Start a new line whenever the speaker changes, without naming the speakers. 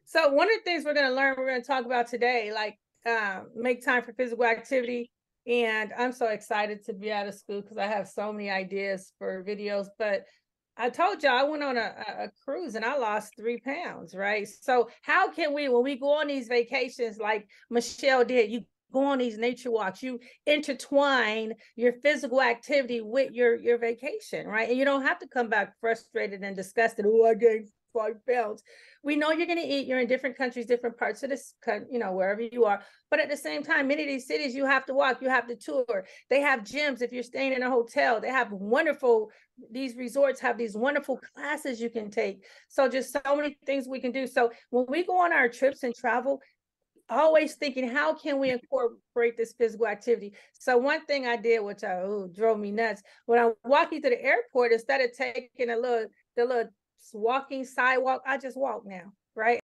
So one of the things we're going to talk about today, like make time for physical activity. And I'm so excited to be out of school because I have so many ideas for videos. But I told you I went on a cruise and I lost 3 pounds, right? So how can we, when we go on these vacations, like Michelle did, you go on these nature walks, you intertwine your physical activity with your vacation, right? And you don't have to come back frustrated and disgusted. Oh, I gained 5 pounds. We know you're going to eat. You're in different countries, different parts of this, wherever you are. But at the same time, many of these cities you have to walk, you have to tour. They have gyms. If you're staying in a hotel, they have wonderful, these resorts have these wonderful classes you can take. So just so many things we can do. So when we go on our trips and travel, always thinking, how can we incorporate this physical activity? So one thing I did, which drove me nuts, when I'm walking to the airport, instead of taking the little walking sidewalk, I just walk now, right?